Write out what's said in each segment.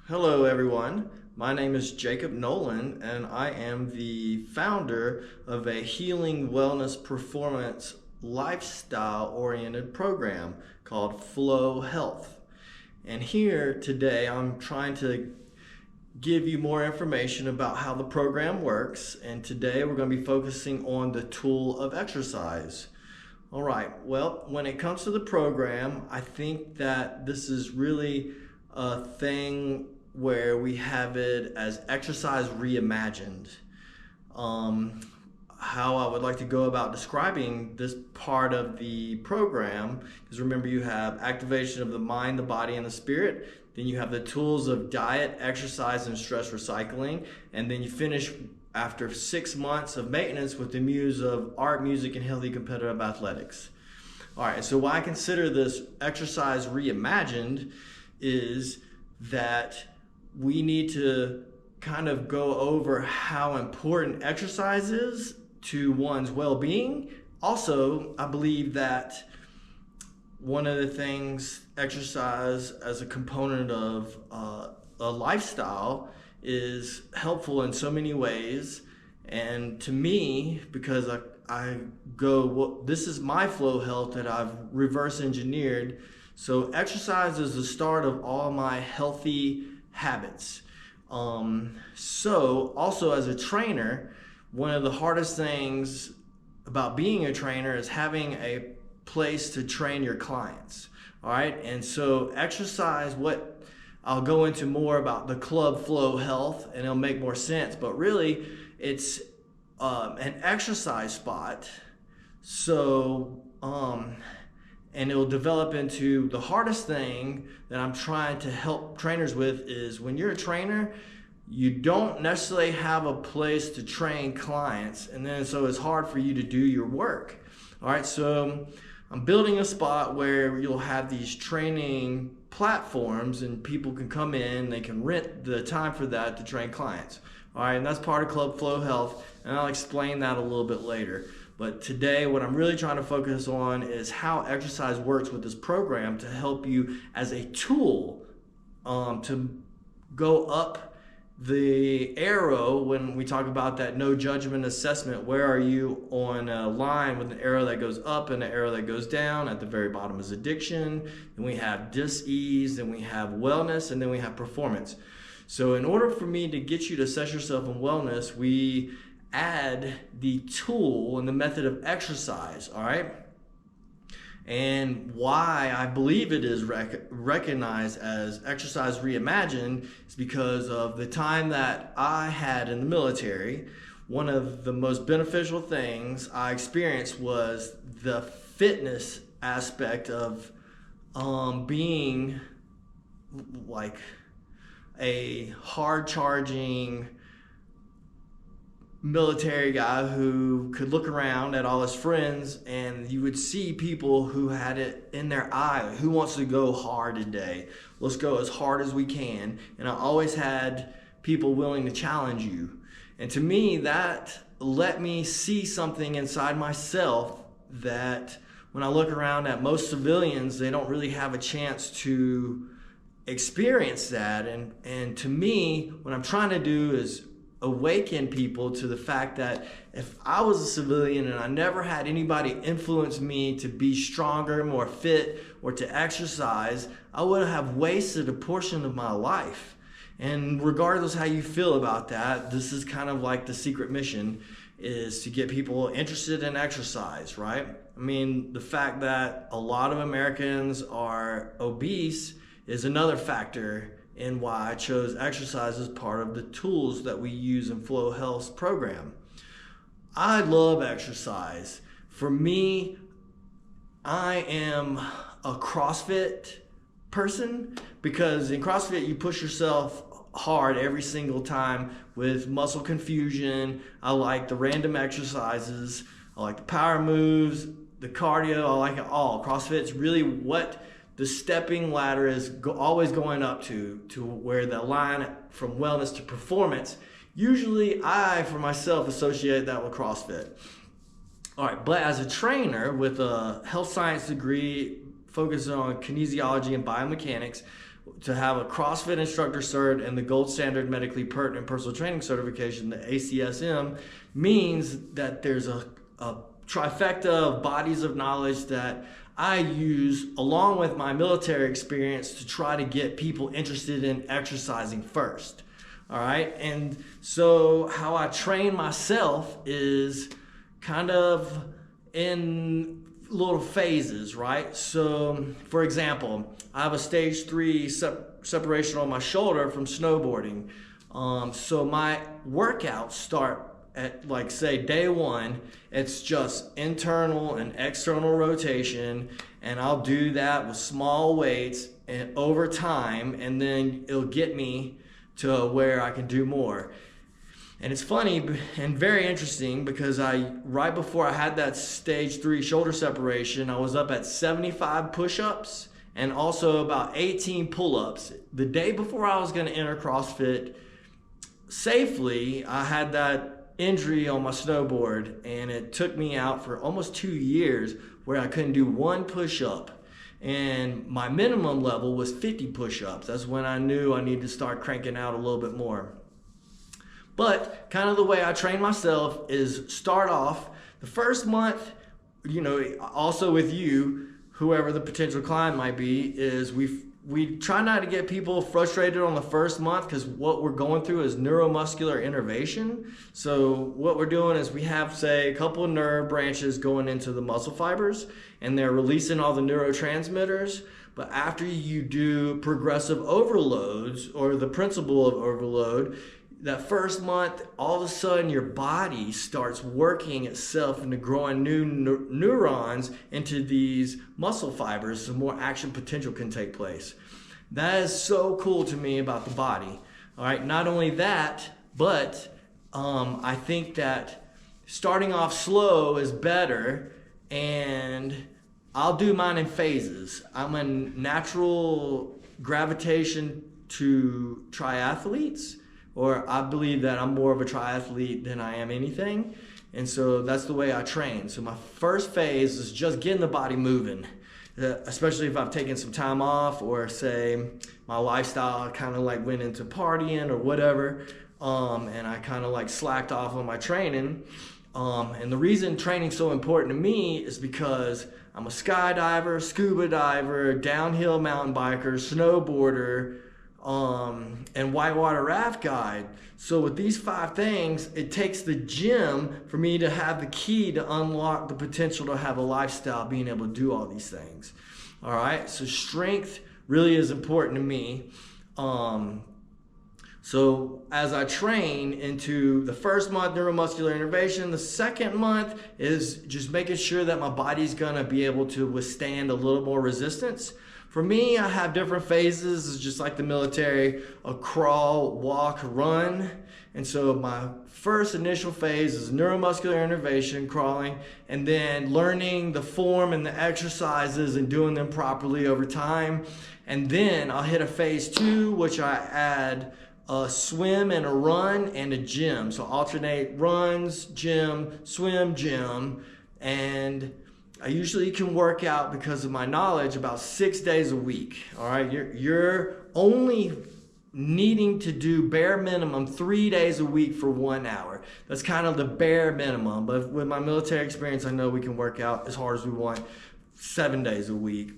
Hello, everyone. My name is Jacob Nolan, and I am the founder of a healing wellness performance lifestyle oriented program called Flow Health. And here today, I'm trying to give you more information about how the program works. And today, we're going to be focusing on the tool of exercise. All right, well, when it comes to the program, I think that this is really a thing where we have it as exercise reimagined. How I would like to go about describing this part of the program is, remember, you have activation of the mind, the body, and the spirit. Then you have the tools of diet, exercise, and stress recycling. And then you finish after 6 months of maintenance with the muse of art, music, and healthy competitive athletics. All right, so why I consider this exercise reimagined is that we need to kind of go over how important exercise is to one's well-being. Also, I believe that one of the things exercise as a component of a lifestyle is helpful in so many ways. And to me, because I go, well, this is my flow health that I've reverse engineered. So exercise is the start of all my healthy habits. So also as a trainer, one of the hardest things about being a trainer is having a place to train your clients. All right. And so exercise, what I'll go into more about the club Flow Health, and it'll make more sense, but really it's an exercise spot. So, and it will develop into the hardest thing that I'm trying to help trainers with is when you're a trainer, you don't necessarily have a place to train clients, and then so it's hard for you to do your work. All right, so I'm building a spot where you'll have these training platforms and people can come in, they can rent the time for that to train clients. All right, and that's part of Club Flow Health, and I'll explain that a little bit later. But today, what I'm really trying to focus on is how exercise works with this program to help you as a tool to go up the arrow when we talk about that no judgment assessment. Where are you on a line with an arrow that goes up and an arrow that goes down? At the very bottom is addiction, and we have dis-ease, and we have wellness, and then we have performance. So in order for me to get you to assess yourself in wellness, we add the tool and the method of exercise. All right, and why I believe it is recognized as exercise reimagined is because of the time that I had in the military. One of the most beneficial things I experienced was the fitness aspect of being like a hard charging military guy who could look around at all his friends, and you would see people who had it in their eye, who wants to go hard today? Let's go as hard as we can. And I always had people willing to challenge you. And to me, that let me see something inside myself that when I look around at most civilians, they don't really have a chance to experience that. And to me, what I'm trying to do is awaken people to the fact that if I was a civilian and I never had anybody influence me to be stronger, more fit, or to exercise, I would have wasted a portion of my life. And regardless how you feel about that, this is kind of like the secret mission, is to get people interested in exercise, right? I mean, the fact that a lot of Americans are obese is another factor and why I chose exercise as part of the tools that we use in Flow Health's program. I love exercise. For me, I am a CrossFit person because in CrossFit you push yourself hard every single time with muscle confusion. I like the random exercises. I like the power moves, the cardio. I like it all. CrossFit's really what the stepping ladder is always going up to where the line from wellness to performance. Usually I, for myself, associate that with CrossFit. All right, but as a trainer with a health science degree focusing on kinesiology and biomechanics, to have a CrossFit instructor cert and the gold standard medically pertinent personal training certification, the ACSM, means that there's a trifecta of bodies of knowledge that I use along with my military experience to try to get people interested in exercising first. All right. And so how I train myself is kind of in little phases, right? So for example, I have a stage 3 separation on my shoulder from snowboarding. So my workouts start at, like, say, day 1, it's just internal and external rotation, and I'll do that with small weights and over time, and then it'll get me to where I can do more. And it's funny and very interesting because right before I had that stage 3 shoulder separation, I was up at 75 push-ups and also about 18 pull-ups. The day before I was gonna enter CrossFit safely, I had that injury on my snowboard, and it took me out for almost 2 years where I couldn't do 1 push-up. And my minimum level was 50 push-ups. That's when I knew I needed to start cranking out a little bit more. But kind of the way I train myself is start off the first month, also with you, whoever the potential client might be, is we try not to get people frustrated on the first month, because what we're going through is neuromuscular innervation. So what we're doing is we have, say, a couple of nerve branches going into the muscle fibers, and they're releasing all the neurotransmitters. But after you do progressive overloads, or the principle of overload, that first month, all of a sudden your body starts working itself into growing new neurons into these muscle fibers, so more action potential can take place. That is so cool to me about the body. All right, not only that, but I think that starting off slow is better, and I'll do mine in phases. I'm a natural gravitation to triathletes, or I believe that I'm more of a triathlete than I am anything. And so that's the way I train. So my first phase is just getting the body moving, especially if I've taken some time off, or say my lifestyle kind of like went into partying or whatever, and I kind of like slacked off on my training. And the reason training's so important to me is because I'm a skydiver, scuba diver, downhill mountain biker, snowboarder, and whitewater raft guide. So with these 5 things, it takes the gym for me to have the key to unlock the potential to have a lifestyle being able to do all these things. All right, so strength really is important to me. So as I train into the first month, neuromuscular innervation, the second month is just making sure that my body's gonna be able to withstand a little more resistance. For me, I have different phases. It's just like the military: a crawl, walk, run. And so my first initial phase is neuromuscular innervation, crawling, and then learning the form and the exercises and doing them properly over time. And then I'll hit a phase 2, which I add a swim and a run and a gym. So alternate runs, gym, swim, gym. And I usually can work out, because of my knowledge, about 6 days a week. All right, you're only needing to do bare minimum 3 days a week for 1 hour. That's kind of the bare minimum. But with my military experience, I know we can work out as hard as we want 7 days a week.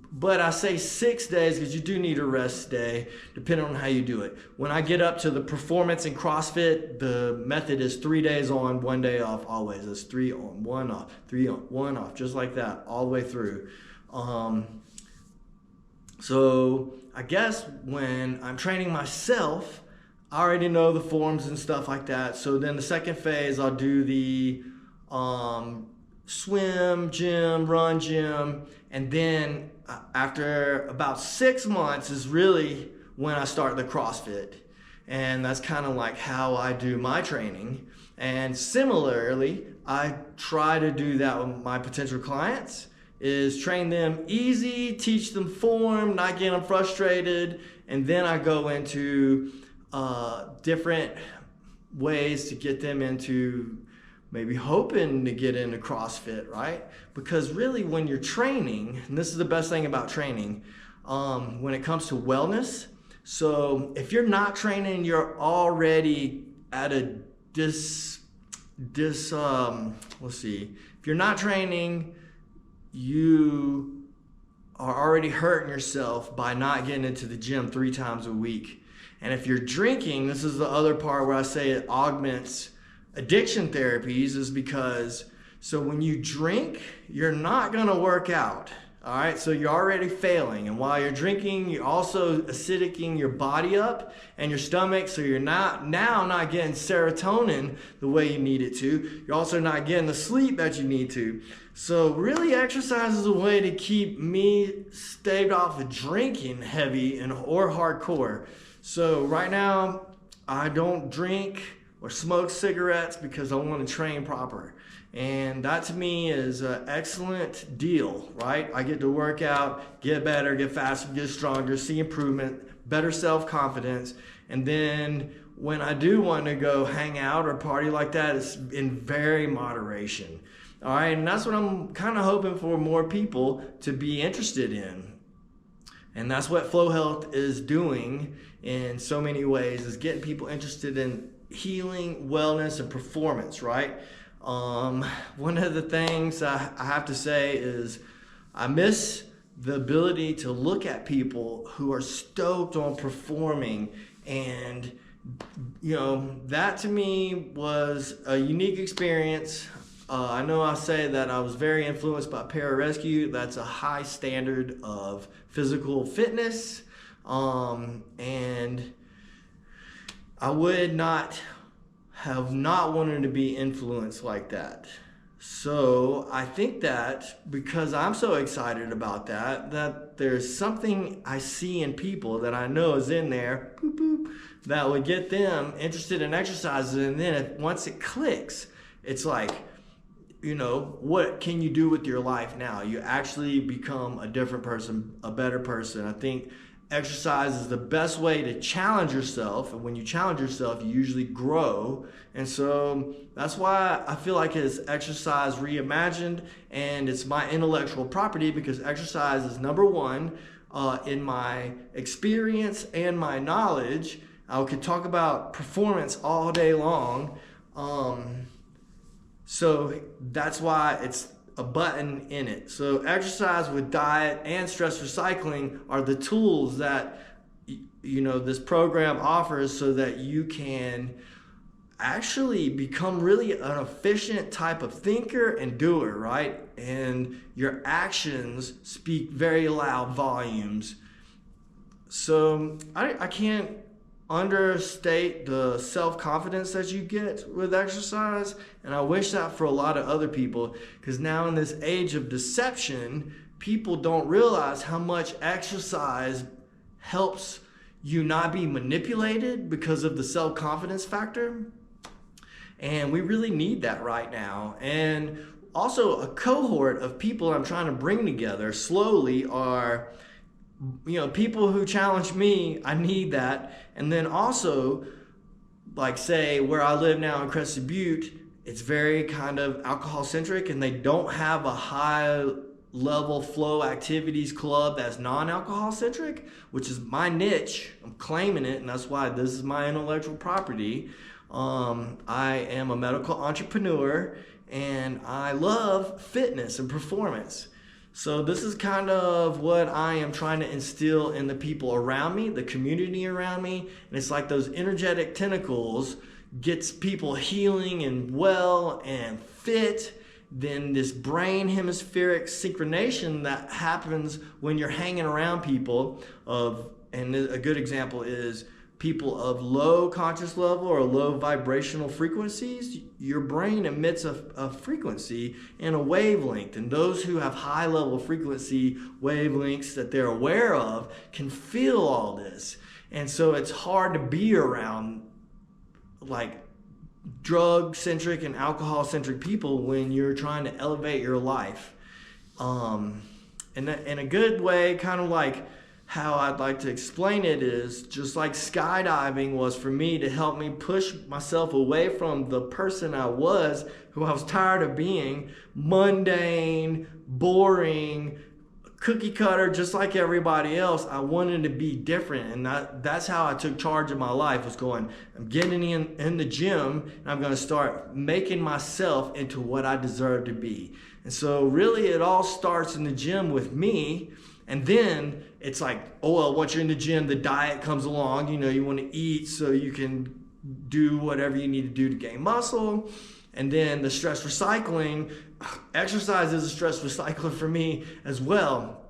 But I say 6 days because you do need a rest day, depending on how you do it. When I get up to the performance in CrossFit, the method is 3 days on, 1 day off, always. It's 3 on, 1 off, 3 on, 1 off, just like that, all the way through. So I guess when I'm training myself, I already know the forms and stuff like that. So then the second phase, I'll do the swim, gym, run, gym, and then after about 6 months is really when I start the CrossFit. And that's kind of like how I do my training. And similarly, I try to do that with my potential clients, is train them easy, teach them form, not get them frustrated, and then I go into different ways to get them into maybe hoping to get into CrossFit, right? Because really when you're training, and this is the best thing about training, when it comes to wellness. So if you're not training, you're already at a let's see. If you're not training, you are already hurting yourself by not getting into the gym 3 times a week. And if you're drinking, this is the other part where I say it augments addiction therapies, is because so when you drink, you're not going to work out. All right, so you're already failing, and while you're drinking, you're also acidicing your body up and your stomach, so you're not getting serotonin the way you need it to. You're also not getting the sleep that you need to. So really, exercise is a way to keep me staved off of drinking heavy or hardcore. So right now, I don't drink or smoke cigarettes because I want to train proper. And that to me is an excellent deal, right? I get to work out, get better, get faster, get stronger, see improvement, better self-confidence. And then when I do want to go hang out or party like that, it's in very moderation. All right, and that's what I'm kind of hoping for more people to be interested in. And that's what Flow Health is doing in so many ways, is getting people interested in healing, wellness, and performance, right? One of the things I have to say is I miss the ability to look at people who are stoked on performing, and that to me was a unique experience. I know I say that I was very influenced by Pararescue. That's a high standard of physical fitness, and I would not have not wanted to be influenced like that. So I think that because I'm so excited about that there's something I see in people that I know is in there, that would get them interested in exercises. And then once it clicks, it's like, what can you do with your life now? You actually become a different person, a better person. I think exercise is the best way to challenge yourself, and when you challenge yourself, you usually grow. And so that's why I feel like it's Exercise Reimagined, and it's my intellectual property, because exercise is number one in my experience and my knowledge. I could talk about performance all day long, so that's why it's a button in it. So exercise with diet and stress recycling are the tools that this program offers, so that you can actually become really an efficient type of thinker and doer, right? And your actions speak very loud volumes. So I can't understate the self-confidence that you get with exercise, and I wish that for a lot of other people, because now in this age of deception, people don't realize how much exercise helps you not be manipulated because of the self-confidence factor. And we really need that right now. And also, a cohort of people I'm trying to bring together slowly are people who challenge me. I need that. And then also, like, say where I live now in Crested Butte, it's very kind of alcohol centric, and they don't have a high level flow activities club that's non-alcohol centric, which is my niche. I'm claiming it, and that's why this is my intellectual property. I am a medical entrepreneur, and I love fitness and performance. So this is kind of what I am trying to instill in the people around me, the community around me. And it's like those energetic tentacles gets people healing and well and fit. Then this brain hemispheric synchronization that happens when you're hanging around people and a good example is people of low conscious level or low vibrational frequencies. Your brain emits a frequency and a wavelength, and those who have high level frequency wavelengths that they're aware of can feel all this. And so it's hard to be around like drug centric and alcohol centric people when you're trying to elevate your life. And in a good way, kind of like how I'd like to explain it is just like skydiving was for me to help me push myself away from the person I was, who I was tired of being, mundane, boring, cookie cutter just like everybody else. I wanted to be different, and that's how I took charge of my life, was going, I'm getting in the gym, and I'm going to start making myself into what I deserve to be. And so really it all starts in the gym with me. And then it's like, oh, well, once you're in the gym, the diet comes along. You know, you want to eat so you can do whatever you need to do to gain muscle. And then the stress recycling, exercise is a stress recycler for me as well.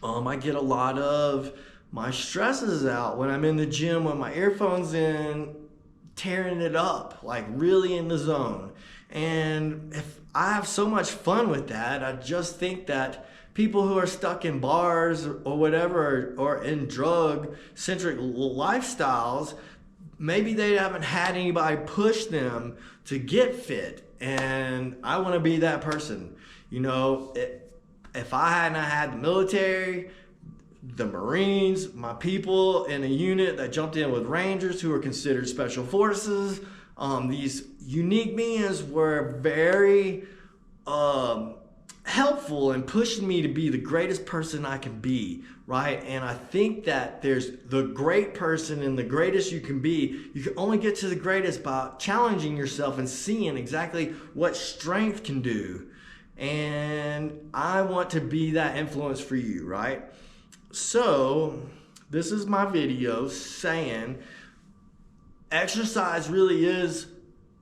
I get a lot of my stresses out when I'm in the gym with my earphones in, tearing it up, like really in the zone. And if I have so much fun with that, I just think that people who are stuck in bars or whatever, or in drug-centric lifestyles, maybe they haven't had anybody push them to get fit. And I want to be that person. You know, if I hadn't had the military, the Marines, my people in a unit that jumped in with Rangers who are considered special forces, these unique beings were very helpful in pushing me to be the greatest person I can be, right? And I think that there's the great person and the greatest you can be. You can only get to the greatest by challenging yourself and seeing exactly what strength can do. And I want to be that influence for you, right? So this is my video saying exercise really is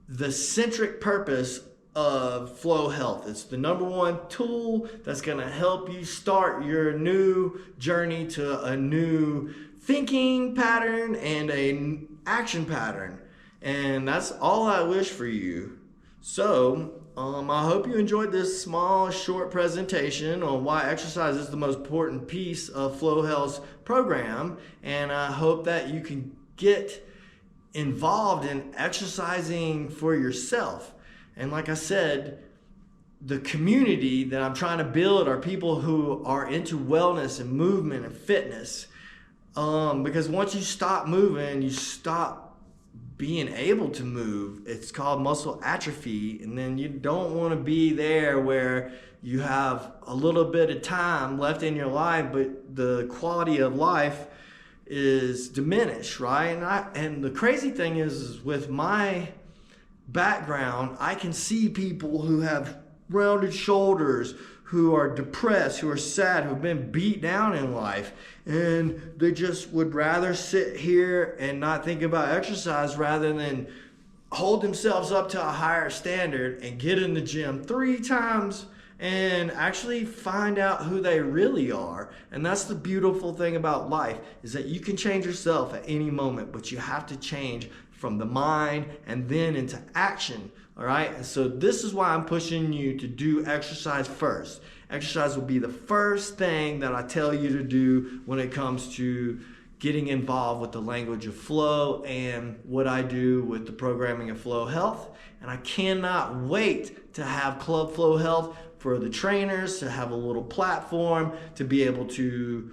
the centric purpose of Flow Health. It's the #1 tool that's going to help you start your new journey to a new thinking pattern and an action pattern. And that's all I wish for you. So I hope you enjoyed this small short presentation on why exercise is the most important piece of Flow Health's program, and I hope that you can get involved in exercising for yourself. And like I said, the community that I'm trying to build are people who are into wellness and movement and fitness. Because once you stop moving, you stop being able to move. It's called muscle atrophy. And then you don't want to be there where you have a little bit of time left in your life, but the quality of life is diminished, right? And the crazy thing is with my background, I can see people who have rounded shoulders, who are depressed, who are sad, who've been beat down in life, and they just would rather sit here and not think about exercise rather than hold themselves up to a higher standard and get in the gym 3 times and actually find out who they really are. And that's the beautiful thing about life, is that you can change yourself at any moment, but you have to change from the mind and then into action. All right. And so this is why I'm pushing you to do exercise first. Exercise will be the first thing that I tell you to do when it comes to getting involved with the language of flow and what I do with the programming of Flow Health. And I cannot wait to have Club Flow Health for the trainers to have a little platform to be able to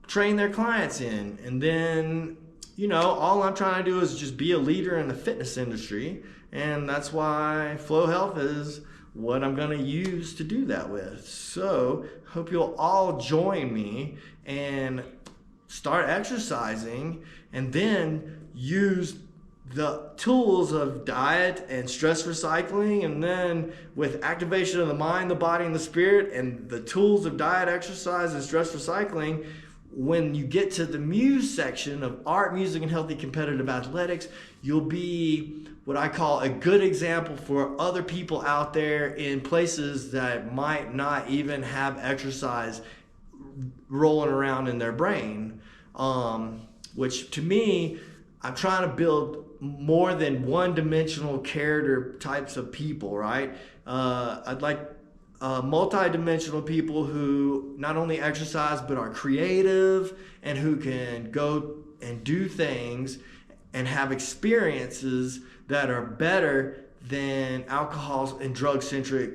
train their clients in. And then, you know, all I'm trying to do is just be a leader in the fitness industry. And that's why Flow Health is what I'm going to use to do that with. So hope you'll all join me and start exercising, and then use the tools of diet and stress recycling, and then with activation of the mind, the body, and the spirit, and the tools of diet, exercise, and stress recycling, when you get to the muse section of art, music, and healthy competitive athletics, you'll be what I call a good example for other people out there in places that might not even have exercise rolling around in their brain. Which to me, I'm trying to build more than one-dimensional character types of people, right? I'd like multi-dimensional people who not only exercise but are creative and who can go and do things and have experiences that are better than alcohol and drug-centric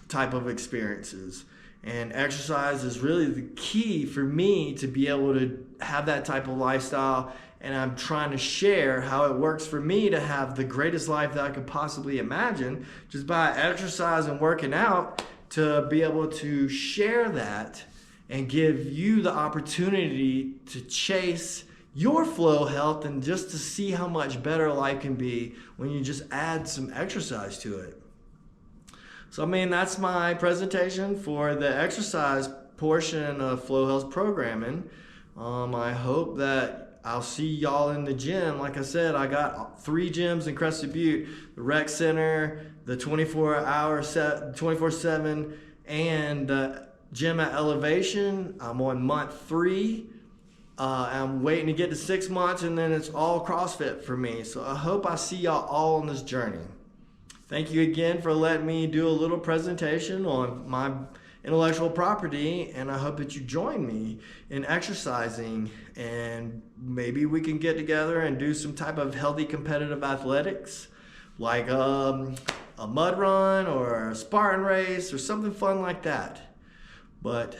type of experiences. And exercise is really the key for me to be able to have that type of lifestyle. And I'm trying to share how it works for me to have the greatest life that I could possibly imagine just by exercise and working out, to be able to share that and give you the opportunity to chase your flow health and just to see how much better life can be when you just add some exercise to it. So, I mean, that's my presentation for the exercise portion of Flow Health programming. I hope that I'll see y'all in the gym. Like I said, I got 3 gyms in Crested Butte: the Rec Center, the 24/7, and gym at Elevation. I'm on month 3. I'm waiting to get to 6 months, and then it's all CrossFit for me. So I hope I see y'all all on this journey. Thank you again for letting me do a little presentation on my intellectual property, and I hope that you join me in exercising, and maybe we can get together and do some type of healthy competitive athletics, like a mud run or a Spartan race or something fun like that. But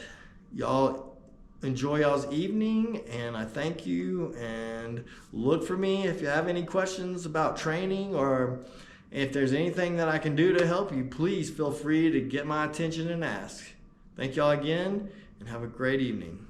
y'all enjoy y'all's evening, and I thank you, and look for me if you have any questions about training, or if there's anything that I can do to help you. Please feel free to get my attention and ask. Thank y'all again, and have a great evening.